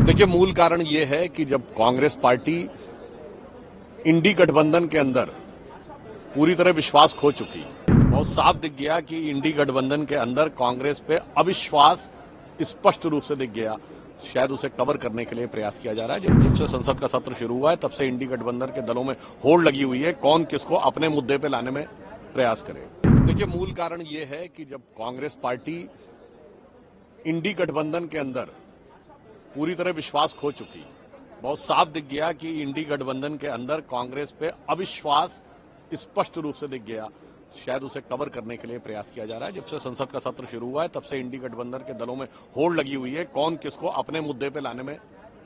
देखिए, मूल कारण ये है कि जब कांग्रेस पार्टी इंडी गठबंधन के अंदर पूरी तरह विश्वास खो चुकी, बहुत साफ दिख गया कि इंडी गठबंधन के अंदर कांग्रेस पे अविश्वास स्पष्ट रूप से दिख गया। शायद उसे कवर करने के लिए प्रयास किया जा रहा है। जब से संसद का सत्र शुरू हुआ है तब से इंडी गठबंधन के दलों में होड़ लगी हुई है, कौन किसको अपने मुद्दे पे लाने में प्रयास करे। देखिए, मूल कारण ये है कि जब कांग्रेस पार्टी इंडी गठबंधन के अंदर पूरी तरह विश्वास खो चुकी, बहुत साफ दिख गया कि इंडी गठबंधन के अंदर कांग्रेस पे अविश्वास स्पष्ट रूप से दिख गया। शायद उसे कवर करने के लिए प्रयास किया जा रहा है। जब से संसद का सत्र शुरू हुआ है तब से इंडी गठबंधन के दलों में होड़ लगी हुई है, कौन किसको अपने मुद्दे पे लाने में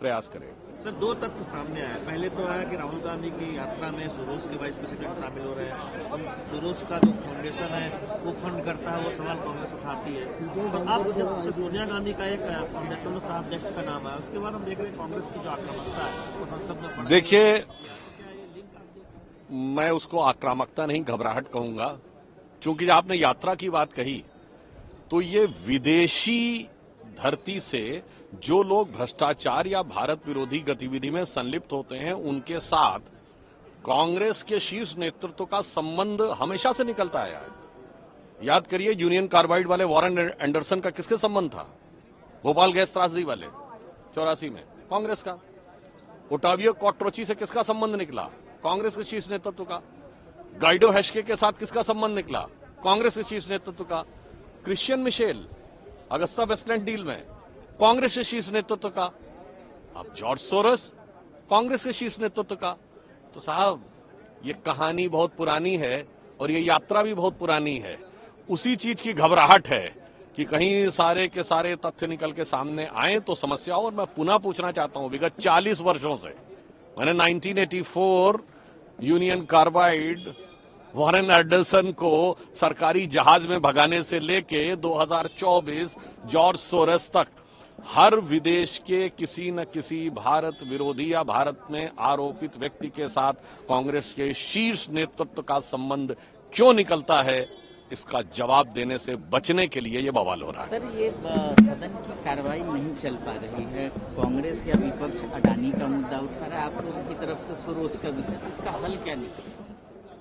प्रयास करे। सर, दो तथ्य सामने आया। पहले तो आया कि राहुल गांधी की यात्रा में सुरोस के वाइस प्रेसिडेंट शामिल हो रहे हैं और सुरोस का जो फाउंडेशन है वो फंड करता है, वो सवाल कांग्रेस उठाती है। तो अब जब से सोनिया गांधी का एक फाउंडेशन में सह अध्यक्ष का नाम है, उसके बाद हम देख रहे हैं कांग्रेस की जो आक्रामकता है वो संसद में। देखिए, मैं उसको आक्रामकता नहीं, घबराहट कहूंगा, क्योंकि जब आपने यात्रा की बात कही तो ये विदेशी धरती से जो लोग भ्रष्टाचार या भारत विरोधी गतिविधि में संलिप्त होते हैं उनके साथ कांग्रेस के शीर्ष नेतृत्व का संबंध हमेशा से निकलता आया है। याद करिए, यूनियन कार्बाइड वाले वॉरेन एंडरसन का किसके संबंध था? भोपाल गैस त्रासदी वाले 84 में कांग्रेस का। ओटावियो कॉट्रोची से किसका संबंध निकला? कांग्रेस के शीर्ष नेतृत्व का। गाइडो हेस्के के साथ किसका संबंध निकला? कांग्रेस के शीर्ष नेतृत्व का। Christian Michel Agusta Westland deal में कांग्रेस के शीर्ष नेतृत्व का। अब जॉर्ज सोरोस कांग्रेस के शीर्ष नेतृत्व का। तो साहब, ये कहानी बहुत पुरानी है और ये यात्रा भी बहुत पुरानी है। उसी चीज की घबराहट है कि कहीं सारे के सारे तथ्य निकल के सामने आए तो समस्या हो। और मैं पुनः पूछना चाहता हूं, विगत 40 वर्षों से मैंने 1984 यूनियन कार्बाइड वॉरेन एंडरसन को सरकारी जहाज में भगाने से लेके 2024 जॉर्ज सोरस तक हर विदेश के किसी न किसी भारत विरोधी या भारत में आरोपित व्यक्ति के साथ कांग्रेस के शीर्ष नेतृत्व का संबंध क्यों निकलता है, इसका जवाब देने से बचने के लिए ये बवाल हो रहा है। सर, ये सदन की कार्रवाई नहीं चल पा रही है, कांग्रेस या विपक्ष अडानी का मुद्दा उठा रहा है, आप लोगों की तरफ से सुरोस का विषय, इसका हल क्या निकले?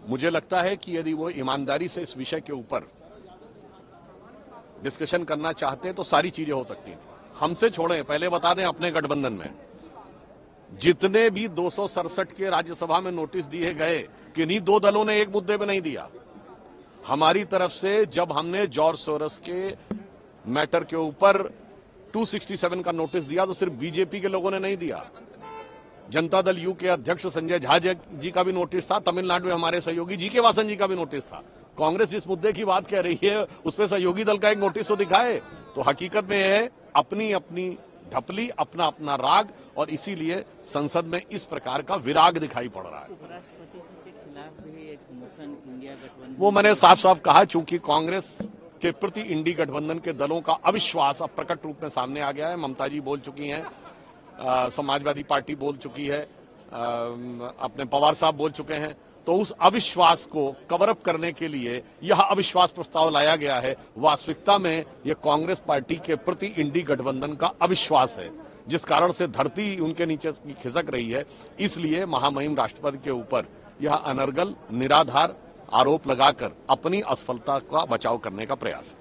मुझे लगता है कि यदि वो ईमानदारी से इस विषय के ऊपर डिस्कशन करना चाहते हैं तो सारी चीजें हो सकती हैं। हमसे छोड़ें, पहले बता दें, अपने गठबंधन में जितने भी 267 के राज्यसभा में नोटिस दिए गए, किन्हीं दो दलों ने एक मुद्दे पे नहीं दिया। हमारी तरफ से जब हमने जॉर्ज सोरस के मैटर के ऊपर 267 का नोटिस दिया तो सिर्फ बीजेपी के लोगों ने नहीं दिया, जनता दल यू के अध्यक्ष संजय झा जी का भी नोटिस था, तमिलनाडु में हमारे सहयोगी जी के वासन जी का भी नोटिस था। कांग्रेस जिस मुद्दे की बात कह रही है उस पर सहयोगी दल का एक नोटिस तो दिखाए। तो हकीकत में है अपनी अपनी ढपली, अपना अपना राग, और इसीलिए संसद में इस प्रकार का विराग दिखाई पड़ रहा है। उपराष्ट्रपति जी के खिलाफ भी एक मोशन इंडिया गठबंधन, वो मैंने साफ साफ कहा, चूंकि कांग्रेस के प्रति इंडी गठबंधन के दलों का अविश्वास अब प्रकट रूप में सामने आ गया है। ममता जी बोल चुकी हैं, समाजवादी पार्टी बोल चुकी है, अपने पवार साहब बोल चुके हैं। तो उस अविश्वास को कवर अप करने के लिए यह अविश्वास प्रस्ताव लाया गया है। वास्तविकता में यह कांग्रेस पार्टी के प्रति इंडी गठबंधन का अविश्वास है, जिस कारण से धरती उनके नीचे खिसक रही है। इसलिए महामहिम राष्ट्रपति के ऊपर यह अनर्गल निराधार आरोप लगाकर अपनी असफलता का बचाव करने का प्रयास है।